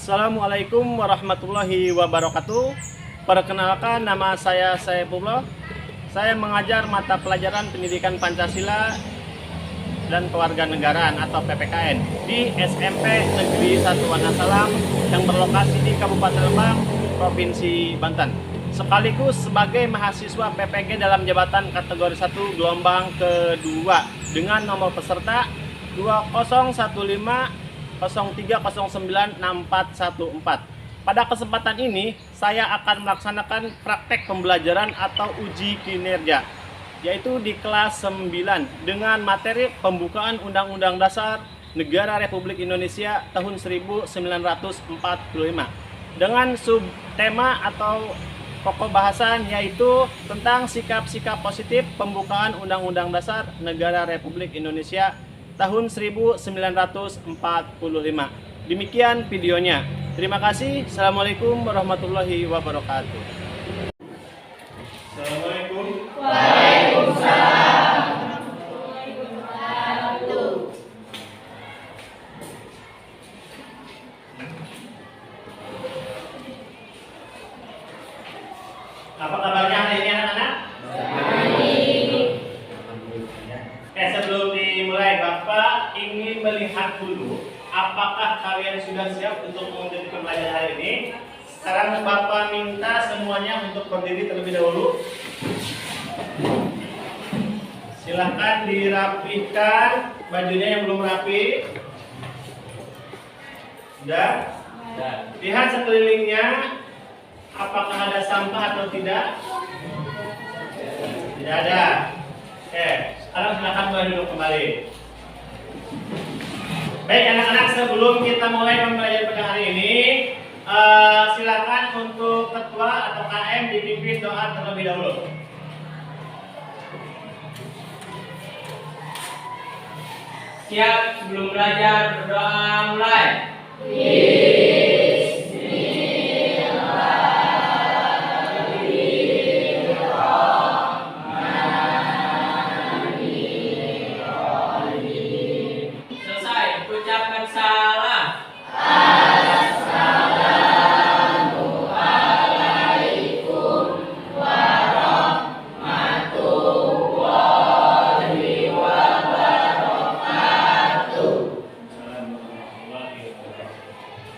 Assalamualaikum warahmatullahi wabarakatuh. Perkenalkan, nama saya Saifullah. Saya mengajar mata pelajaran Pendidikan Pancasila dan Kewarganegaraan atau PPKN di SMP Negeri 1 Wonosalam yang berlokasi di Kabupaten Lebak, Provinsi Banten. Sekaligus sebagai mahasiswa PPG dalam jabatan kategori 1 gelombang kedua dengan nomor peserta 201503096414. Pada kesempatan ini saya akan melaksanakan praktek pembelajaran atau uji kinerja, yaitu di kelas 9 dengan materi pembukaan Undang-Undang Dasar Negara Republik Indonesia tahun 1945 dengan subtema atau pokok bahasan yaitu tentang sikap-sikap positif pembukaan Undang-Undang Dasar Negara Republik Indonesia tahun 1945. Demikian videonya. Terima kasih. Assalamualaikum warahmatullahi wabarakatuh. Assalamualaikum. Waalaikumsalam. Apa kabarnya hari ini anak-anak? Sebelum dimulai, Bapak ingin melihat dulu apakah kalian sudah siap untuk mengikuti pembelajaran hari ini. Sekarang Bapak minta semuanya untuk berdiri terlebih dahulu. Silahkan dirapikan bajunya yang belum rapi. Sudah? Lihat sekelilingnya, apakah ada sampah atau tidak? Tidak ada. Oke, sekarang silakan mulai duduk kembali. Baik anak-anak, sebelum kita mulai pembelajaran pada hari ini, silakan untuk ketua atau KM dipimpin doa terlebih dahulu. Siap, sebelum belajar berdoa mulai. Selesai, ucapkan salam.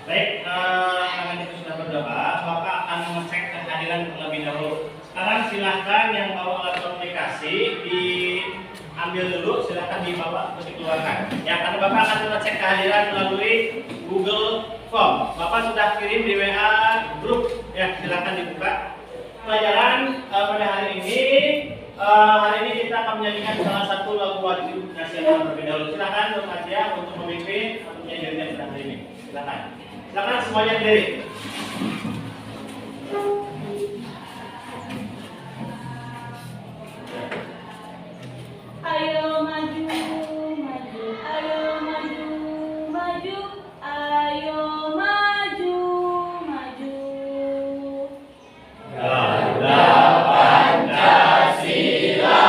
Baik, karena itu sudah berdoa, Bapak akan mengecek kehadiran terlebih dahulu. Sekarang silahkan yang bawa alat komunikasi diambil dulu, silahkan dibawa untuk dikeluarkan. Ya, karena Bapak akan mengecek kehadiran melalui Google Form. Bapak sudah kirim di WA grup, ya silahkan dibuka. Pelajaran pada hari ini kita akan menyanyikan salah satu lagu wajib nasional terlebih dahulu. Silahkan Dr. Asia untuk memimpin penyanyian pada hari ini. Silahkan. Silakan semuanya berdiri. Ayo maju, maju, ayo maju, maju, ayo maju, maju. Ganda Pancasila,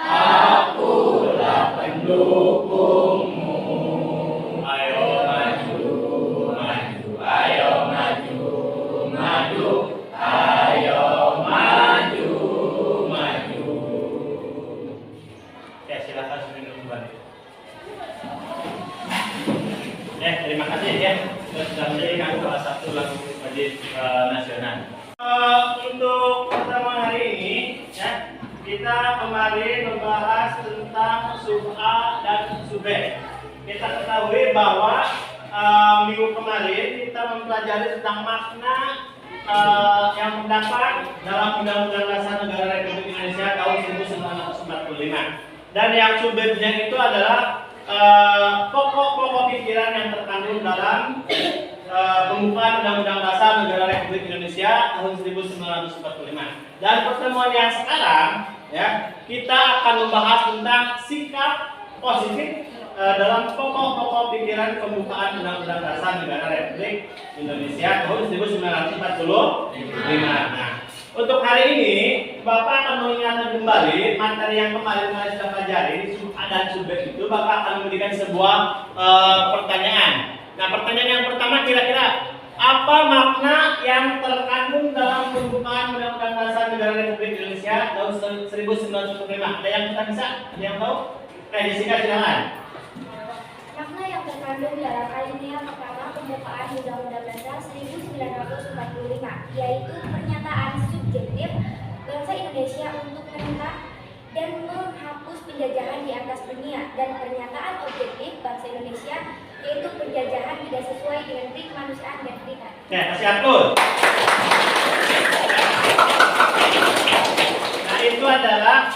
akulah pendukungmu. Ayo maju, maju, ayo maju, maju, ayo maju, maju. Ya, silakan duduk kembali. Ya, terima kasih ya. Sudah menjadikan salah satu lagu wajib nasional. Untuk pertemuan hari ini, ya, kita kemarin membahas tentang sub A dan sub B. Kita ketahui bahwa minggu kemarin kita mempelajari tentang makna yang terdapat dalam Undang-Undang Dasar Negara Republik Indonesia tahun 1945. Dan yang sumbernya itu adalah pokok-pokok pikiran yang terkandung dalam pembukaan Undang-Undang Dasar Negara Republik Indonesia tahun 1945. Dan pertemuan yang sekarang, ya, kita akan membahas tentang sikap positif dalam pokok-pokok pikiran pembukaan Undang-Undang Dasar Negara Republik Indonesia tahun 1945. Nah, untuk hari ini Bapak akan mengingatkan kembali materi yang kemarin kita sudah pelajari di sub A dan sub B itu. Bapak akan memberikan sebuah pertanyaan. Nah, pertanyaan yang pertama kira-kira apa makna yang terkandung dalam pembukaan Undang-Undang Dasar Negara Republik Indonesia tahun 1945? Ada yang kita bisa? Ada yang tahu? Jessica silakan. Makna yang terkandung dalam alinea pertama pembukaan Undang-Undang Dasar 1945, yaitu pernyataan subjektif bangsa Indonesia untuk menentang dan menghapus penjajahan di atas dunia, dan pernyataan objektif bangsa Indonesia yaitu penjajahan tidak sesuai dengan hak kemanusiaan dan hak. Ya, kasih atur. Nah, itu adalah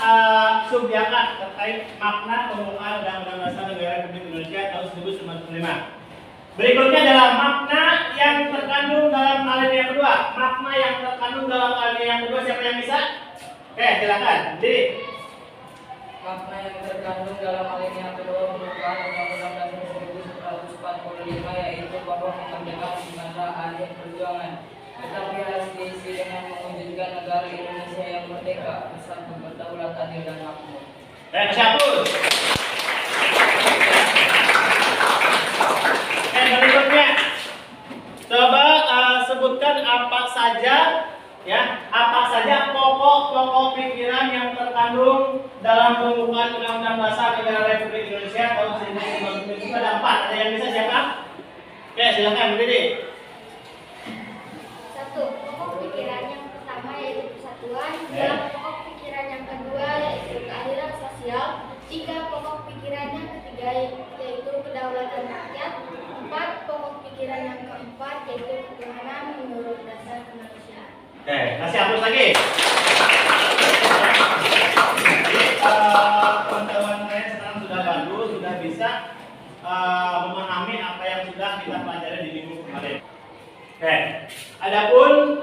subjaka terkait makna pembukaan Undang-Undang Dasar Negara Republik Indonesia tahun 1945. Berikutnya adalah makna yang terkandung dalam alinea kedua. Makna yang terkandung dalam alinea kedua, siapa yang bisa? Oke, silakan. Jadi, makna yang terkandung dalam alinea kedua pembukaan Undang-Undang Dasar 1945 yaitu bahwa kemerdekaan bukanlah akhir perjuangan, tetapi harus diisi dengan mewujudkan negara Indonesia yang merdeka, bersatu, berdaulat, adil, dan makmur. satu. Berikutnya, coba sebutkan apa saja pokok-pokok pikiran yang terkandung dalam pembukaan Undang-Undang Dasar Negara Republik Indonesia tahun 1945. Ada 4. Ada yang bisa siapa? Oke, silakan berdiri. 1. Pokok pikiran yang pertama yaitu persatuan. 2. Pokok pikiran yang kedua yaitu keadilan sosial. 3. Pokok pikiran yang ketiga yaitu kedaulatan rakyat. 4. Pokok pikiran yang keempat yaitu ketuhanan menurut dasar kemanusiaan. Oke, kasih hapus lagi. Teman-teman saya sekarang sudah bagus, sudah bisa memahami apa yang sudah kita pelajari di minggu kemarin. Oke, adapun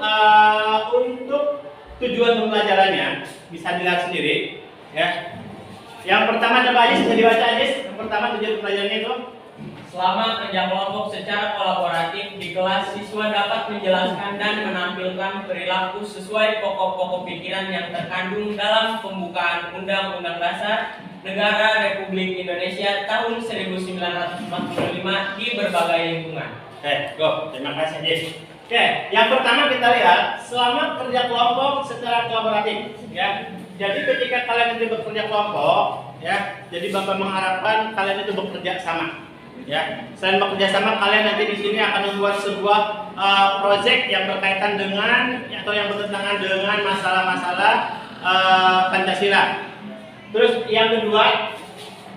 untuk tujuan pembelajarannya bisa dilihat sendiri, ya. Yang pertama coba Ajis, bisa dibaca Ajis. Yang pertama tujuan pembelajarannya itu. Selama kerja kelompok secara kolaboratif di kelas, siswa dapat menjelaskan dan menampilkan perilaku sesuai pokok-pokok pikiran yang terkandung dalam pembukaan Undang-Undang Dasar Negara Republik Indonesia tahun 1945 di berbagai lingkungan. Oke, go. Terima kasih Ajis. Oke, yang pertama kita lihat selama kerja kelompok secara kolaboratif, ya. Jadi ketika kalian itu bekerja kelompok, ya, jadi Bapak mengharapkan kalian itu bekerja sama. Ya, selain bekerja sama, kalian nanti di sini akan membuat sebuah proyek yang berkaitan dengan atau yang bertentangan dengan masalah-masalah Pancasila. Terus yang kedua,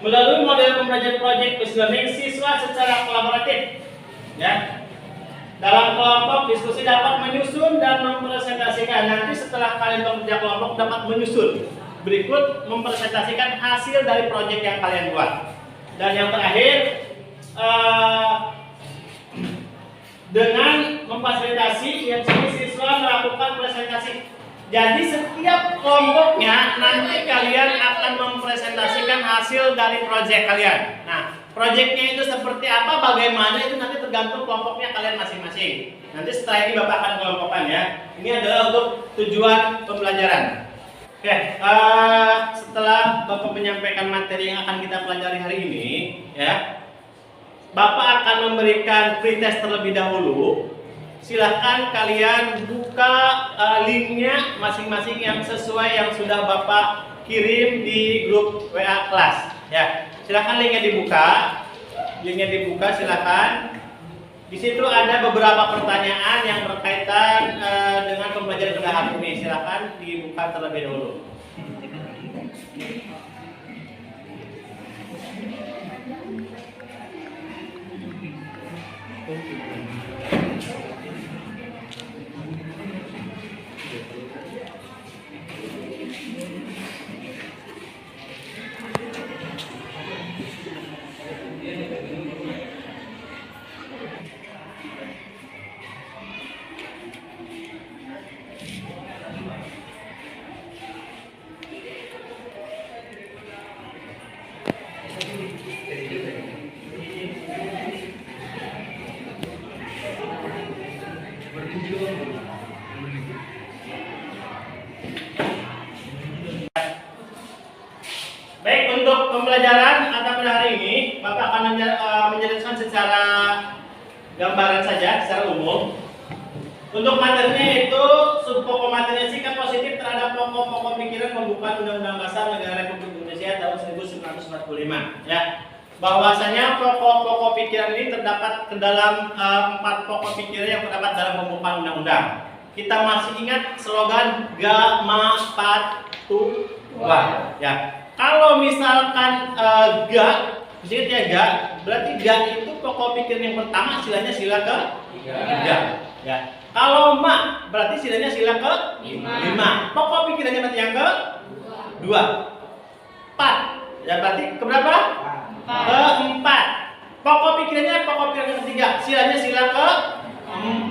melalui model pembelajaran project based learning, siswa secara kolaboratif, ya, dalam kelompok diskusi dapat menyusun dan mempresentasikan. Nanti setelah kalian bekerja kelompok dapat menyusun. Berikut mempresentasikan hasil dari proyek yang kalian buat. Dan yang terakhir, dengan memfasilitasi yang siswa melakukan presentasi. Jadi setiap kelompoknya nanti kalian akan mempresentasikan hasil dari proyek kalian. Nah, proyeknya itu seperti apa, bagaimana itu nanti tergantung kelompoknya kalian masing-masing. Nanti setelah ini Bapak akan kelompokkan ya. Ini adalah untuk tujuan pembelajaran. Oke, setelah Bapak menyampaikan materi yang akan kita pelajari hari ini, ya, Bapak akan memberikan pretest terlebih dahulu. Silahkan kalian buka linknya masing-masing yang sesuai yang sudah Bapak kirim di grup WA kelas. Ya, silahkan linknya dibuka. Silahkan. Di situ ada beberapa pertanyaan yang berkaitan dengan pembelajaran pada hari ini. Silahkan dibuka terlebih dahulu. Baik, untuk pembelajaran pada hari ini Bapak akan menjelaskan secara gambaran saja secara umum. Untuk materinya itu subpokok materinya sikap positif terhadap pokok-pokok pikiran pembukaan Undang-Undang Dasar Negara Republik Indonesia tahun 1945. Ya, bahwasanya pokok-pokok pikiran ini terdapat ke dalam 4 pokok pikiran yang terdapat dalam pembukaan undang-undang. Kita masih ingat slogan Gama Patuwa. Ya, kalau misalkan ga, ingat ya ga, berarti ga itu pokok pikiran yang pertama silanya sila ke 3. Ya. Kalau ma berarti silanya sila ke 5. Pokok pikirannya berarti yang ke 2. 4. Ya berarti ke berapa? Keempat. Pokok pikirannya pokok pikiran yang ketiga. Silanya sila ke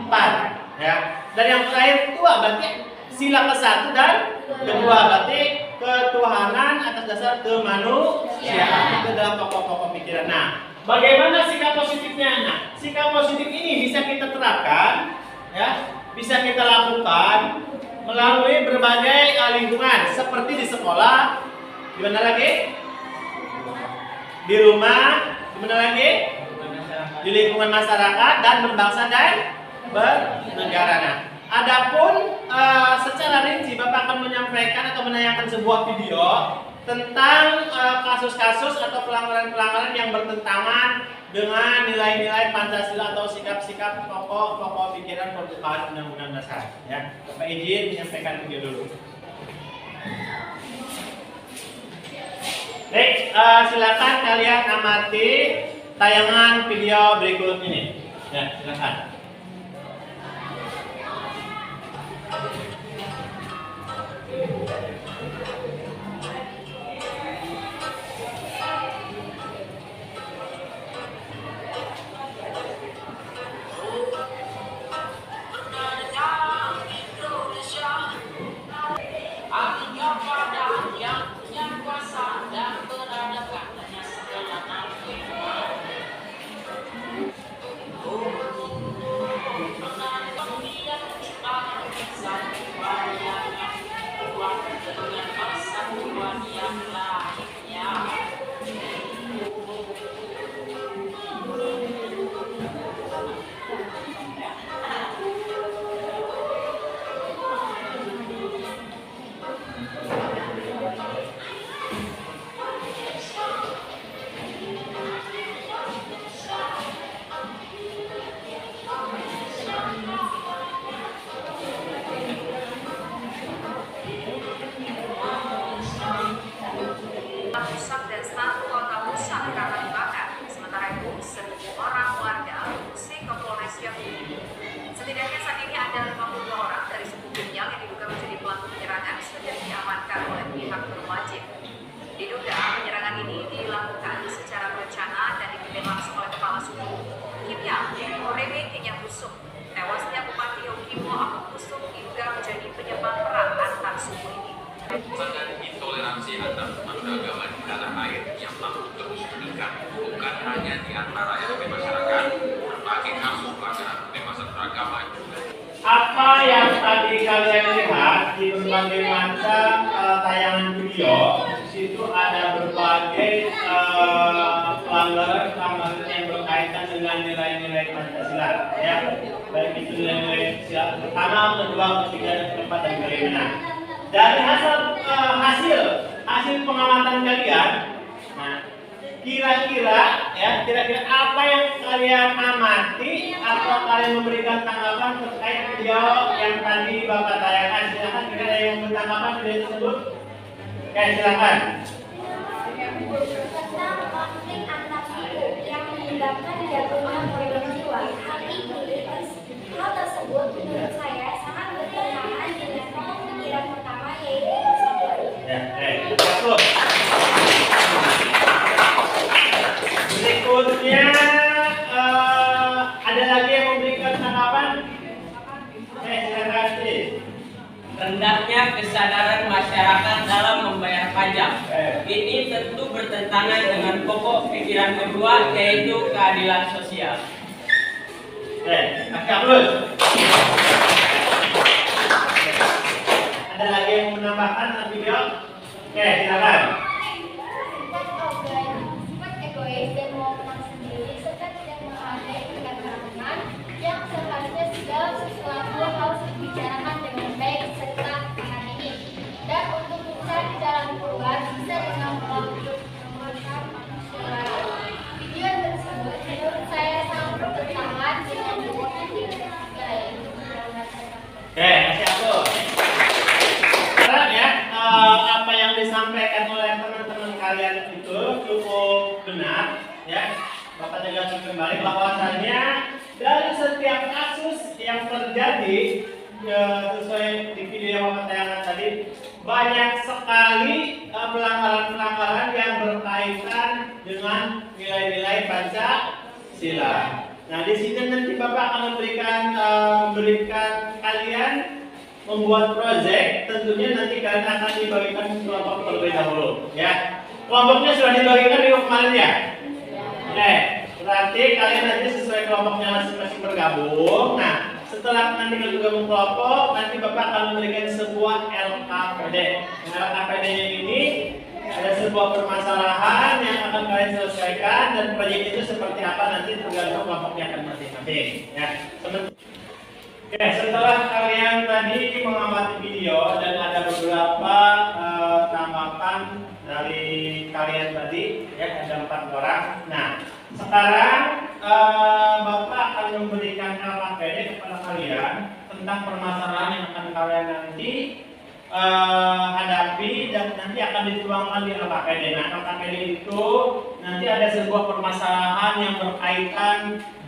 4. Ya. Dan yang terakhir tua berarti sila ke 1 dan kedua berarti ketuhanan atas dasar kemanusiaan. Itu dalam pokok-pokok pikiran. Nah, bagaimana sikap positifnya? Nah, sikap positif ini bisa kita terapkan, ya, bisa kita lakukan melalui berbagai lingkungan, seperti di sekolah, di mana lagi? Di rumah, di mana lagi? Di lingkungan masyarakat dan berbangsa dan bernegara. Nah, adapun secara rinci Bapak akan menyampaikan atau menayangkan sebuah video tentang kasus-kasus atau pelanggaran-pelanggaran yang bertentangan dengan nilai-nilai Pancasila atau sikap-sikap pokok pikiran pembukaan Undang-Undang Dasar. Ya, Bapak izin menyampaikan video dulu. Baik, silakan kalian amati tayangan video berikut ini. Ya, silakan. rusak dan satu kota rusak karena dibakar. Sementara itu, 1.000 orang warga mengungsi ke Polres Yaputi. Setidaknya saat ini ada 52 orang dari suku Binyang yang diduga menjadi pelaku penyerangan sudah diamankan oleh pihak berwajib. Diduga penyerangan ini dilakukan secara berencana dan dipimpin langsung oleh kepala suku Kimia Oreme Kenyang Busuk. Tewasnya Bupati Yogimo Ahmad Busuk diduga menjadi penyebab perang antar suku ini. Bahkan intoleransi antar umat beragama di tanah air yang mampu terus meningkat, bukan hanya di antara elemen masyarakat, berbagai kasus pelanggaran kebebasan beragama juga. Apa yang tadi kalian lihat di berbagai macam tayangan video, di situ ada berbagai pelanggaran yang berkaitan dengan nilai-nilai Pancasila, ya, baik itu nilai-nilai sila pertama, kedua, ketiga, dan keempat dan kelima. Dari hasil pengamatan kalian, nah, kira-kira apa yang kalian amati atau kalian memberikan tanggapan terkait video yang tadi Bapak tayangkan? Silakan, kira ada yang memberi tanggapan video tersebut? Oke, silakan. Tentang konflik antar suku yang menyebabkan jatuhnya korban jiwa. Hal tersebut menurut saya sangat bertentangan dengan pokok pikiran pertama, yaitu persatuan. Cukup. Berikutnya ada lagi yang memberikan tanggapan? Silakan. Rendahnya kesadaran masyarakat dalam membayar pajak. Ini tentu bertentangan dengan pokok pikiran kedua, yaitu keadilan sosial. Ada lagi yang menambahkan video? Silakan. Sifat egois dan mau menang sendiri serta tidak menghargai perkataan teman kembali bahwasanya dari setiap kasus yang terjadi sesuai di video yang Bapak tayangkan tadi, banyak sekali pelanggaran-pelanggaran yang berkaitan dengan nilai-nilai Pancasila. Nah, di sini nanti Bapak akan memberikan kalian membuat proyek. Tentunya nanti kalian akan dibagikan kelompok terlebih dahulu, ya. Kelompoknya sudah dibagikan minggu kemarin ya. Berarti kalian nanti sesuai kelompoknya masing-masing bergabung. Nah, setelah nanti kalian bergabung kelompok, nanti Bapak akan memberikan sebuah LKPD. LKPD-nya ini ada sebuah permasalahan yang akan kalian selesaikan, dan proyek itu seperti apa nanti tergantung kelompoknya akan masing-masing. Ya. Oke, setelah kalian tadi mengamati video dan ada beberapa tanggapan dari kalian tadi, ya, ada 4 orang. Nah, sekarang Bapak akan memberikan LKPD kepada kalian tentang permasalahan yang akan kalian nanti hadapi dan nanti akan dituangkan di LKPD. Nah, LKPD itu nanti ada sebuah permasalahan yang berkaitan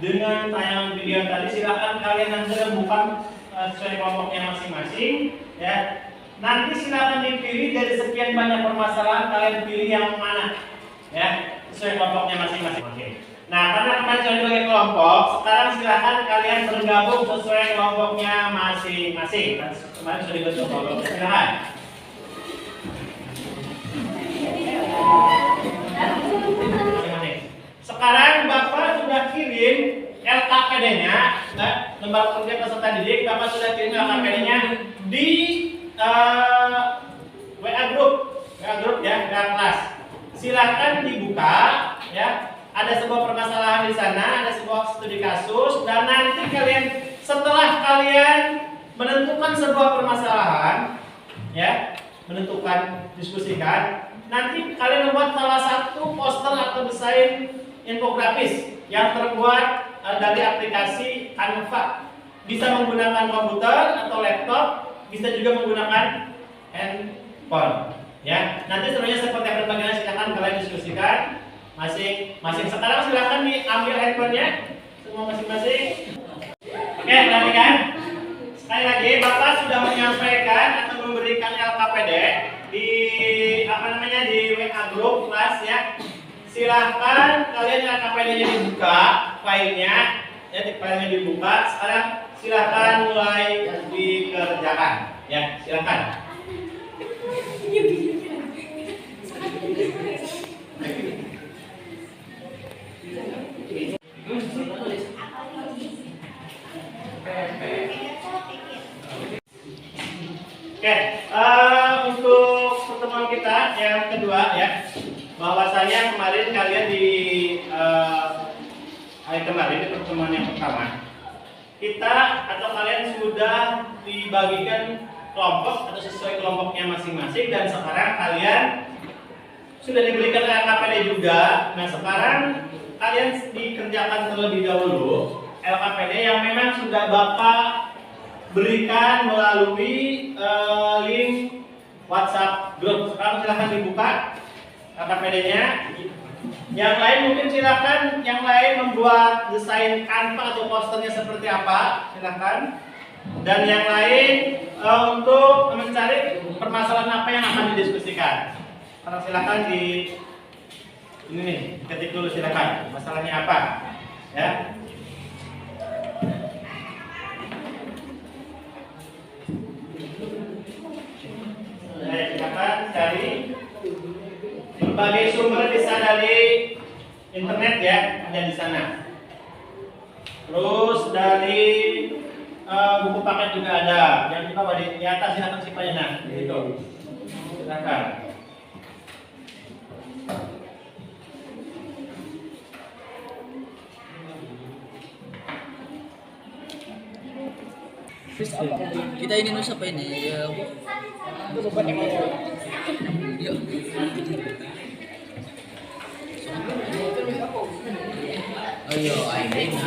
dengan tayangan video tadi. Silakan kalian nanti rembukan sesuai kelompoknya masing-masing, ya. Nanti silakan dipilih dari sekian banyak permasalahan, kalian pilih yang mana, ya, sesuai kelompoknya masing-masing. Oke. Nah, karena kalian sudah dibagi kelompok, sekarang silakan kalian bergabung sesuai kelompoknya masing-masing. Kemarin sudah dibentuk kelompok, silakan. Sekarang Bapak sudah kirim LKPD-nya, lembar kerja peserta didik. Bapak sudah kirim LKPD-nya di WA grup ya, WA kelas. Silakan dibuka, ya. Ada sebuah permasalahan di sana, ada sebuah studi kasus, dan nanti kalian setelah kalian menentukan sebuah permasalahan, ya, diskusikan, nanti kalian membuat salah satu poster atau desain infografis yang terbuat dari aplikasi Canva. Bisa menggunakan komputer atau laptop, bisa juga menggunakan handphone, ya. Nanti sebenarnya seperti apa bagiannya silakan kalian diskusikan masing-masing. Sekarang silakan diambil handphonenya semua masing-masing. Oke, perhatikan. Sekali lagi, Bapak sudah menyampaikan atau memberikan LKPD di di WA grup kelas, ya. Silahkan kalian LKPD-nya dibuka, filenya, ya, filenya dibuka. Sekarang silahkan mulai dikerjakan, ya. Silahkan. Oke, untuk pertemuan kita yang kedua, ya, bahwasanya kemarin kalian di hari kemarin di pertemuan yang pertama kita atau kalian sudah dibagikan kelompok atau sesuai kelompoknya masing-masing, dan sekarang kalian sudah diberikan LKPD juga. Nah, sekarang kalian dikerjakan terlebih dahulu LKPD yang memang sudah Bapak berikan melalui link WhatsApp grup. Sekarang silahkan dibuka LKPD-nya. Yang lain mungkin silahkan yang lain membuat desain Canva atau posternya seperti apa, silahkan. Dan yang lain untuk mencari permasalahan apa yang akan didiskusikan. Sekarang silahkan di ini nih, ketik dulu silahkan masalahnya apa, ya. Silakan cari berbagai sumber, bisa dari internet, ya, ada di sana. Terus dari buku paket juga ada. Yang di bawah di atas silakan simpannya, nah, gitu. Silakan. Kita ini nusa apa ini? Ya. Ayo, ayo.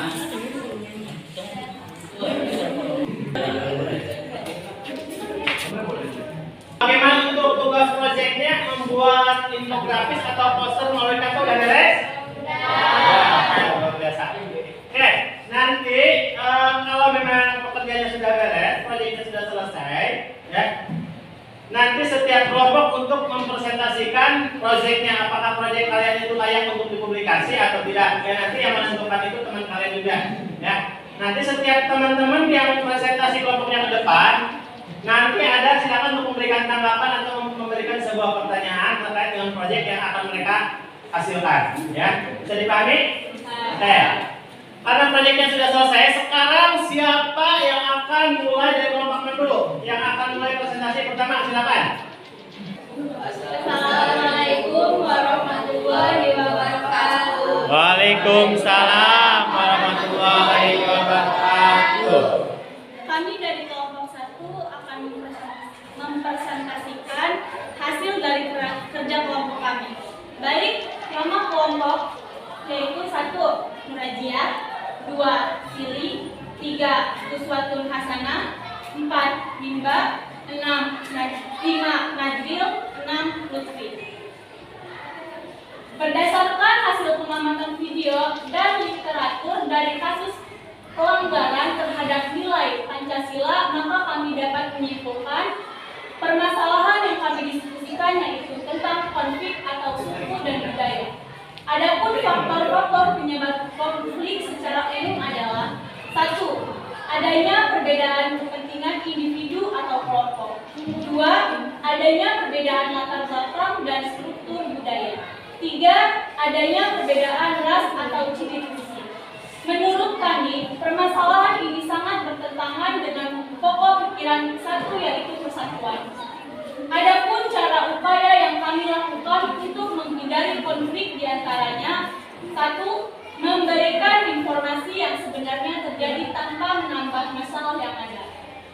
Bagaimana untuk tugas proyeknya membuat infografis atau poster melalui Canva, udah beres? Luar biasa. nanti setiap kelompok untuk mempresentasikan proyeknya, apakah proyek kalian itu layak untuk dipublikasi atau tidak. Ya, nanti yang menentukan itu teman kalian juga. Ya, nanti setiap teman-teman yang presentasi kelompoknya ke depan, nanti ada silakan untuk memberikan tanggapan atau memberikan sebuah pertanyaan terkait dengan proyek yang akan mereka hasilkan. Ya, bisa dipahami? Oke. Karena proyeknya sudah selesai, sekarang siapa yang akan mulai dari kelompok dulu? Yang akan mulai presentasi pertama, silakan. Assalamualaikum warahmatullahi wabarakatuh. Waalaikumsalam warahmatullahi wabarakatuh. Kami dari kelompok 1 akan mempresentasikan hasil dari kerja kelompok kami. Baik, nama kelompok yaitu 1. Murajiah, 2. Sili, 3. Uswatun Hasanah, 4. Mimba, 5. Najril, 6. Lutfi. Berdasarkan hasil pengamatan video dan literatur dari kasus pelanggaran terhadap nilai Pancasila, maka kami dapat menyimpulkan permasalahan yang kami diskusikan yaitu tentang konflik atau suku dan budaya. Adapun faktor-faktor penyebab konflik secara umum adalah 1. Adanya perbedaan kepentingan individu atau kelompok. 2. Adanya perbedaan latar belakang dan struktur budaya. 3. Adanya perbedaan ras atau ciri fisik. Menurut kami, permasalahan ini sangat bertentangan dengan pokok pikiran 1 yaitu persatuan. Adapun cara upaya yang kami lakukan untuk menghindari konflik diantaranya 1. Memberikan informasi yang sebenarnya terjadi tanpa menambah masalah yang ada.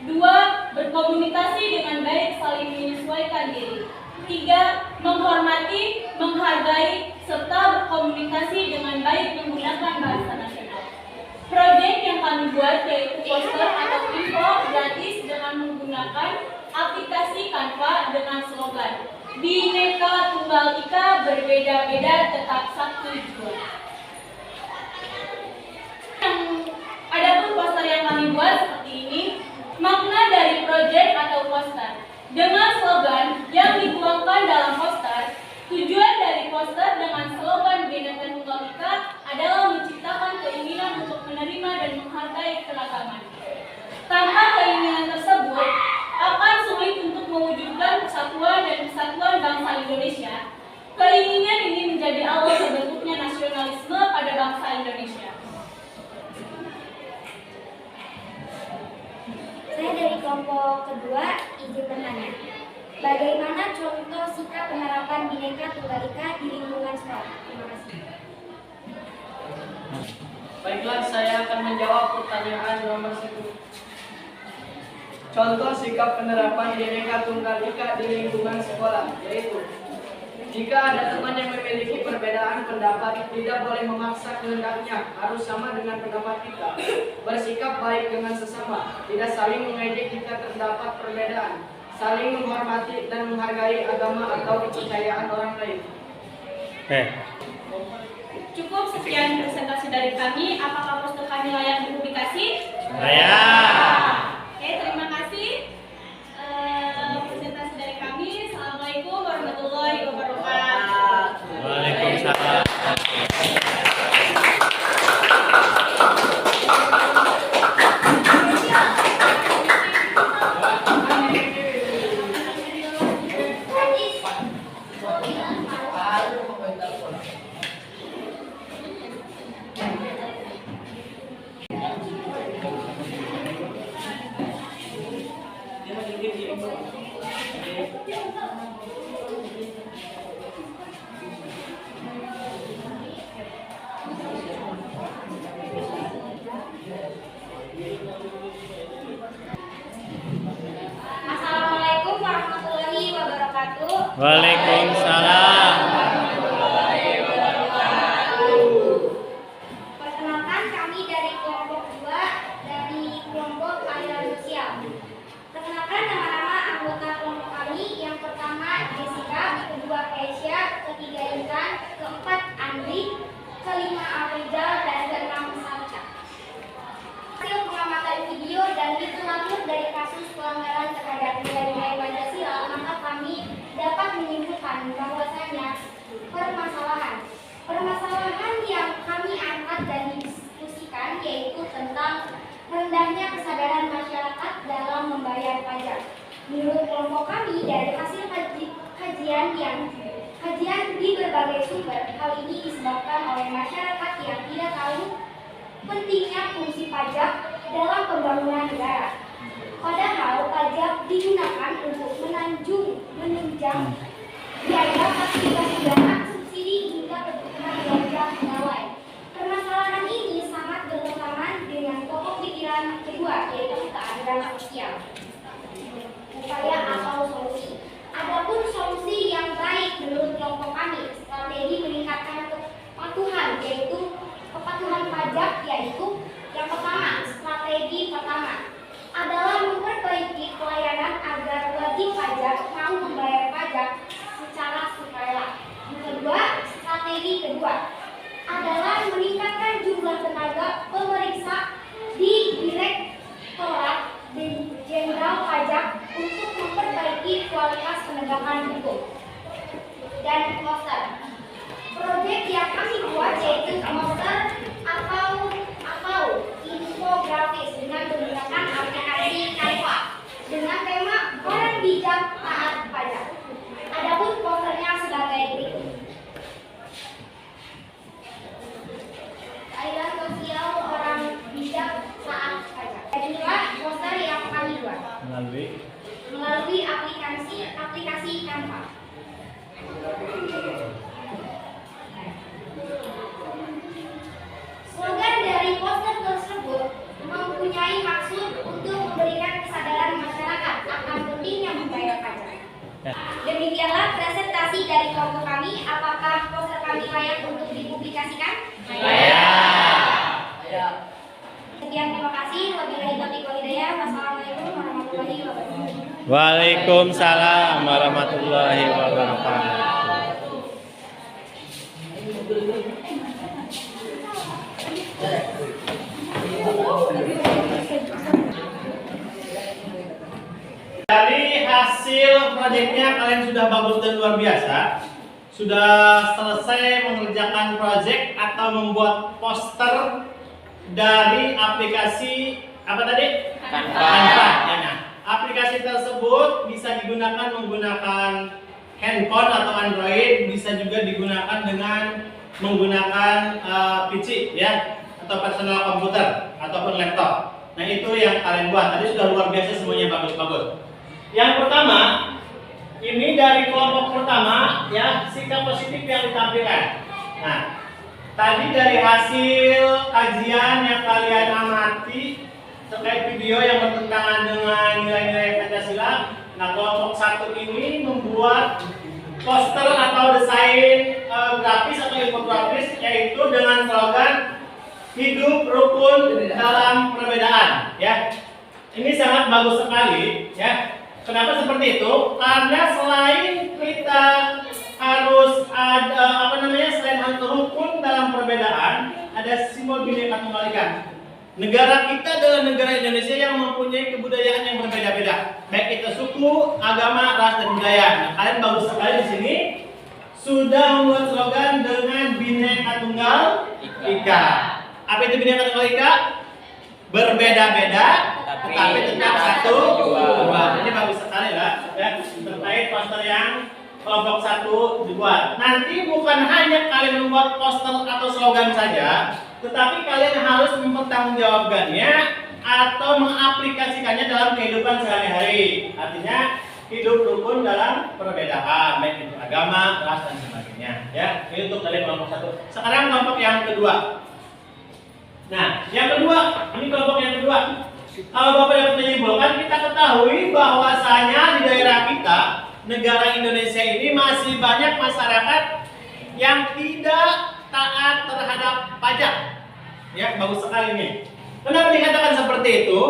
2. Berkomunikasi dengan baik saling menyesuaikan diri. 3. Menghormati, menghargai, serta berkomunikasi dengan baik menggunakan bahasa nasional. Proyek yang kami buat yaitu poster atau info gratis dengan menggunakan aplikasi Canva dengan slogan Bhinneka Tunggal Ika, berbeda-beda tetap satu jua. Adapun poster yang kami buat seperti ini. Makna dari proyek atau poster dengan slogan yang dituangkan dalam poster. Tujuan dari poster dengan slogan Bhinneka Tunggal Ika adalah menciptakan keinginan untuk menerima dan menghargai keragaman. Tanpa keinginan tersebut, akan sulit untuk mewujudkan persatuan dan kesatuan bangsa Indonesia. Keinginan ini menjadi awal terbentuknya nasionalisme pada bangsa Indonesia. Saya dari kelompok kedua izin bertanya. Bagaimana contoh sikap penerapan Bhinneka Tunggal Ika di lingkungan sekolah? Terima kasih. Baiklah, saya akan menjawab pertanyaan nomor 1. Contoh sikap penerapan Bhinneka Tunggal Ika di lingkungan sekolah, yaitu jika ada teman yang memiliki perbedaan pendapat, tidak boleh memaksa kehendaknya, harus sama dengan pendapat kita. Bersikap baik dengan sesama, tidak saling mengejek jika terdapat perbedaan, saling menghormati dan menghargai agama atau kepercayaan orang lain. Cukup sekian presentasi dari kami. Apakah poster kami layak dipublikasi? Layak. Oke, terima kasih. Presentasi dari kami. Assalamualaikum warahmatullahi wabarakatuh. Waalaikumsalam. Assalamualaikum warahmatullahi wabarakatuh. Waalaikumsalam. Perkenalkan, kami dari kelompok 2 dari kelompok aliran sosial. Perkenalkan nama-nama anggota kelompok kami. Yang pertama Jessica, kedua Keisha, ketiga Intan, keempat Andri, kelima Afrizal, dan keenam Salca. Hasil pengamatan video dan literatur dari kasus pelanggaran terhadap nilai-nilai Pancasila, maka permasalahan. Permasalahan yang kami angkat dan didiskusikan yaitu tentang rendahnya kesadaran masyarakat dalam membayar pajak. Menurut kelompok kami, dari hasil kajian di berbagai sumber, hal ini disebabkan oleh masyarakat yang tidak tahu pentingnya fungsi pajak dalam pembangunan negara. Padahal pajak digunakan untuk menunjang biaya fasilitas negara, subsidi hingga kebutuhan belanja pegawai. Permasalahan ini sangat bertentangan dengan pokok pikiran kedua, yaitu keadilan sosial. Upaya atau solusi. Adapun solusi yang baik menurut kelompok kami, strategi meningkatkan kepatuhan, yaitu kepatuhan pajak, yaitu yang pertama, strategi pertama adalah memperbaiki pelayanan agar wajib pajak mau membayar pajak secara sukarela. Yang kedua, strategi kedua adalah meningkatkan jumlah tenaga pemeriksa di Direktorat Jenderal Pajak untuk memperbaiki kualitas penegakan hukum. Dan poster. Proyek yang kami buat yaitu poster atau infografis dengan menggunakan aplikasi Canva dengan tema orang bijak taat pajak. Adapun posternya sebagai berikut. Keadilan sosial orang bijak taat pajak. Dan juga poster yang kami buat melalui aplikasi Canva. Slogan dari poster tersebut mempunyai maksud untuk memberikan kesadaran masyarakat akan pentingnya membayar pajak. Demikianlah presentasi dari kelompok kami. Apakah poster kami layak untuk dipublikasikan? Layak. Sekian, terima kasih. Wabillahi taufiq wal hidayah. Wassalamualaikum warahmatullahi wabarakatuh. Waalaikumsalam warahmatullahi wabarakatuh. Dari hasil proyeknya kalian sudah bagus dan luar biasa. Sudah selesai mengerjakan proyek atau membuat poster dari aplikasi apa tadi? Canva. Ya, nah, aplikasi tersebut bisa digunakan menggunakan handphone atau Android, bisa juga digunakan dengan menggunakan PC ya, atau personal komputer ataupun laptop. Nah, itu yang kalian buat. Tadi sudah luar biasa, semuanya bagus-bagus. Yang pertama, ini dari kelompok pertama ya, sikap positif yang ditampilkan. Nah, tadi dari hasil kajian yang kalian amati terkait video yang bertentangan dengan nilai-nilai Pancasila, nah kelompok satu ini membuat poster atau desain grafis atau infografis, yaitu dengan slogan hidup rukun dalam perbedaan ya. Ini sangat bagus sekali ya. Kenapa seperti itu? Karena selain kita harus ada selain harus rukun dalam perbedaan, ada simbol Bhinneka Tunggal Ika. Negara kita adalah negara Indonesia yang mempunyai kebudayaan yang berbeda-beda, baik itu suku, agama, ras, dan budaya. Nah, kalian bagus sekali di sini sudah membuat slogan dengan Bhinneka Tunggal Ika. Apa itu Bhinneka Tunggal Ika? Berbeda-beda tetapi tetap satu dua. Ini bagus sekali lah ya, terkait poster yang kelompok satu dibuat. Nanti bukan hanya kalian membuat poster atau slogan saja, tetapi kalian harus mempertanggungjawabkannya atau mengaplikasikannya dalam kehidupan sehari-hari. Artinya hidup rukun dalam perbedaan, baik itu agama, ras, dan sebagainya ya. Ini untuk kalian kelompok satu. Sekarang kelompok yang kedua. Nah, yang kedua, ini kelompok yang kedua. Kalau Bapak dapat menyimpulkan, kita ketahui bahwasanya di daerah kita, negara Indonesia ini masih banyak masyarakat yang tidak taat terhadap pajak. Ya, bagus sekali ini. Kenapa dikatakan seperti itu?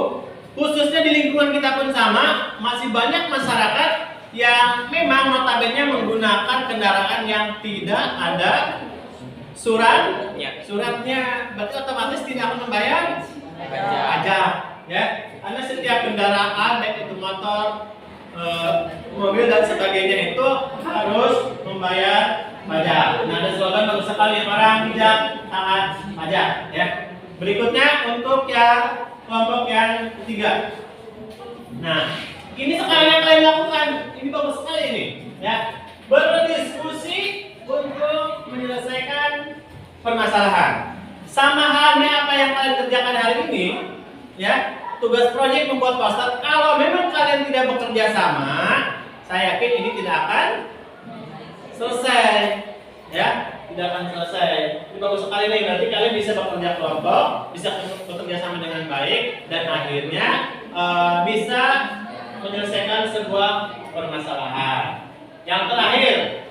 Khususnya di lingkungan kita pun sama, masih banyak masyarakat yang memang notabene menggunakan kendaraan yang tidak ada suratnya, berarti otomatis tidak akan membayar pajak ya. Karena setiap kendaraan, baik itu motor, mobil dan sebagainya, itu harus membayar pajak. Nah, ada slogan bagus sekali, orang bijak taat pajak ya. Berikutnya untuk yang kelompok yang ketiga. Nah, ini sekarang yang kalian lakukan, ini bagus sekali ini ya. Berdiskusi untuk menyelesaikan permasalahan. Sama halnya apa yang kalian kerjakan hari ini ya. Tugas proyek membuat poster. Kalau memang kalian tidak bekerja sama, saya yakin ini tidak akan selesai ya, tidak akan selesai. Ini bagus sekali nih, berarti kalian bisa bekerja kelompok, bisa bekerja sama dengan baik, dan akhirnya bisa menyelesaikan sebuah permasalahan. Yang terakhir,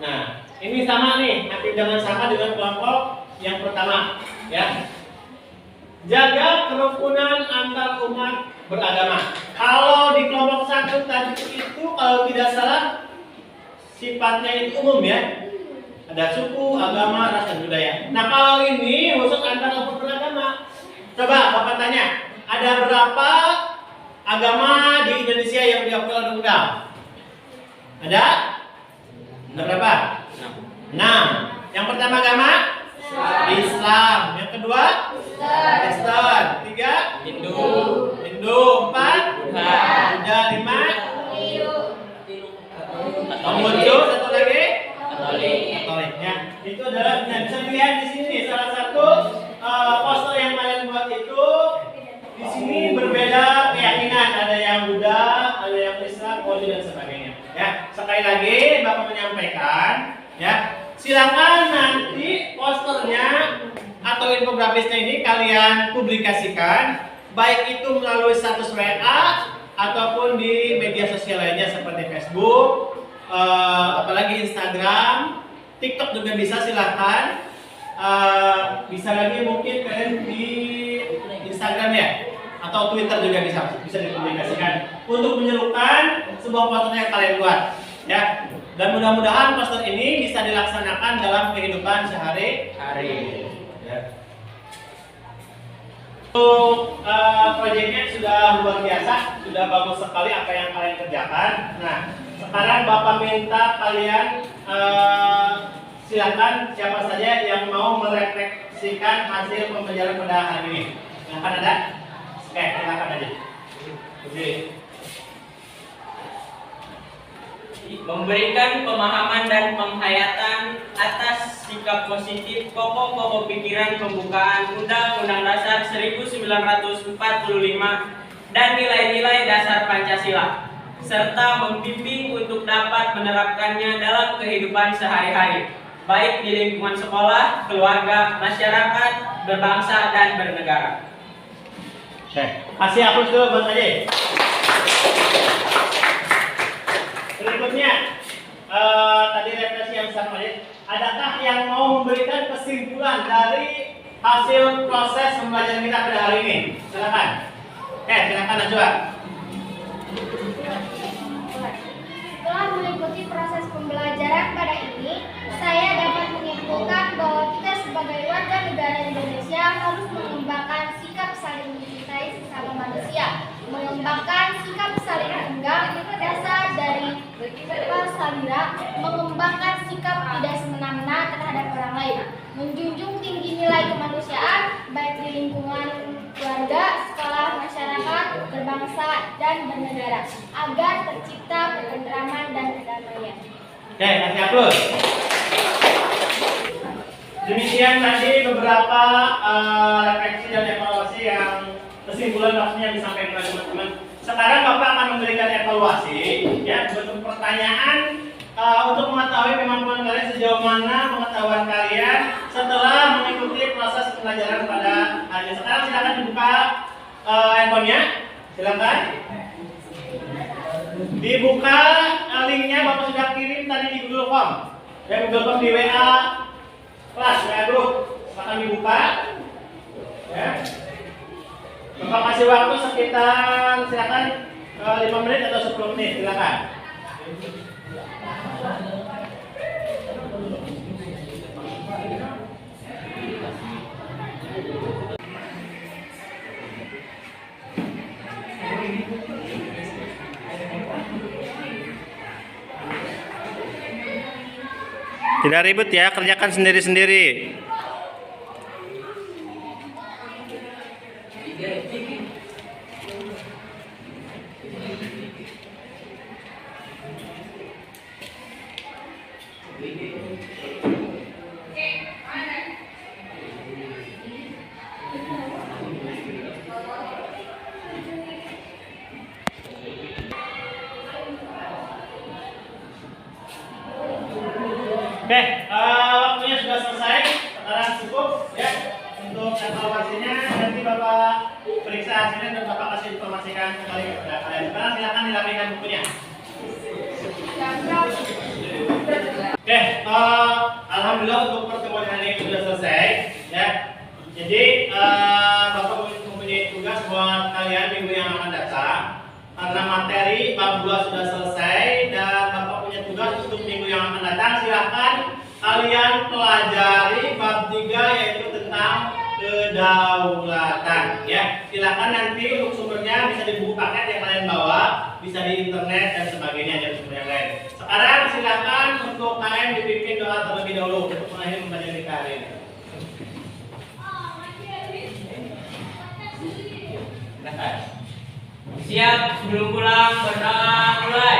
nah ini sama nih, nanti jangan sama dengan kelompok yang pertama ya. Jaga kerukunan antar umat beragama. Kalau di kelompok satu tadi itu kalau tidak salah sifatnya itu umum ya. Ada suku, agama, ras, dan budaya. Nah kalau ini khusus antar umat beragama. Coba Bapak tanya, ada berapa agama di Indonesia yang diakui undang-undang? Ada? Ada berapa? 6. Yang pertama agama? Islam. Yang kedua? Kristen. 3? Hindu. 4? Buddha. 5? Konghucu. 1 lagi? Katolik. Ya. Itu adalah, nah, bisa dilihat di sini salah satu poster yang kalian buat itu. Di sini berbeda keyakinan, ada yang Buddha, ada yang Islam, Konghucu dan sebagainya. Ya, sekali lagi Bapak menyampaikan, ya, silakan nanti posternya atau infografisnya ini kalian publikasikan, baik itu melalui status WA ataupun di media sosial lainnya seperti Facebook, apalagi Instagram, TikTok juga bisa, silakan. Bisa lagi mungkin kalian di Instagram ya, atau Twitter juga bisa dipublikasikan untuk menyerukan sebuah poster yang kalian buat ya. Dan mudah-mudahan poster ini bisa dilaksanakan dalam kehidupan sehari-hari ya. Untuk proyeknya sudah luar biasa, sudah bagus sekali apa yang kalian kerjakan. Nah, sekarang Bapak minta kalian silakan siapa saja yang mau merefleksikan hasil pembelajaran pada hari ini. Silakan ada? Oke, silakan aja. Oke. Memberikan pemahaman dan penghayatan atas sikap positif pokok-pokok pikiran pembukaan Undang-Undang Dasar 1945 dan nilai-nilai dasar Pancasila, serta membimbing untuk dapat menerapkannya dalam kehidupan sehari-hari, baik di lingkungan sekolah, keluarga, masyarakat, berbangsa, dan bernegara. Oke, kasih aplaus dulu buat Aji. Berikutnya, tadi refleksi yang sama ya. Adakah yang mau memberikan kesimpulan dari hasil proses pembelajaran kita pada hari ini? Silakan. Oke, silakan Najwa. Setelah mengikuti proses pembelajaran pada ini, saya dapat menyimpulkan bahwa kita sebagai warga negara Indonesia harus mengembangkan sikap saling mencintai sesama manusia, mengembangkan sikap saling tenggang dasar dari Pasalira, mengembangkan sikap tidak semena-mena terhadap orang lain, menjunjung tinggi nilai kemanusiaan baik di lingkungan keluarga, sekolah, masyarakat, berbangsa, dan bernegara, agar tercipta ketentraman dan kedamaian. Oke, kasih aplaus. Demikian tadi beberapa refleksi dan evaluasi yang kesimpulan maksudnya disampaikan oleh teman-teman. Sekarang Bapak akan memberikan evaluasi ya, bentuk pertanyaan untuk mengetahui kemampuan kalian sejauh mana pengetahuan kalian setelah mengikuti proses pembelajaran pada hari ini. Sekarang silakan dibuka handphonenya, silakan. Dibuka linknya, Bapak sudah kirim tadi di Google Form. Ya, Google Form di WA kelas, WA grup. Silakan dibuka. Ya. Bapak kasih waktu sekitar silakan 5 menit atau 10 menit, silakan. Tidak ribut ya, kerjakan sendiri-sendiri. Oke, waktunya sudah selesai. Sekarang cukup ya untuk evaluasinya. Nanti Bapak periksa hasilnya dan Bapak kasih informasikan kembali kepada kalian. Sekarang silakan dirapikan bukunya. Oke, alhamdulillah untuk pertemuan hari ini sudah selesai. Ya, jadi Bapak mempunyai tugas buat kalian minggu yang akan datang. Karena materi bab 2 sudah selesai dan Bapak punya tugas untuk minggu yang akan datang, silahkan kalian pelajari bab 3 yaitu tentang kedaulatan ya. Silahkan nanti untuk sumbernya bisa di buku paket yang kalian bawa, bisa di internet dan sebagainya dan sumber yang lain. Sekarang silahkan untuk kalian dipimpin doa terlebih dahulu untuk mengakhiri pembelajaran kita hari ini. Siap, sebelum pulang berdoa mulai.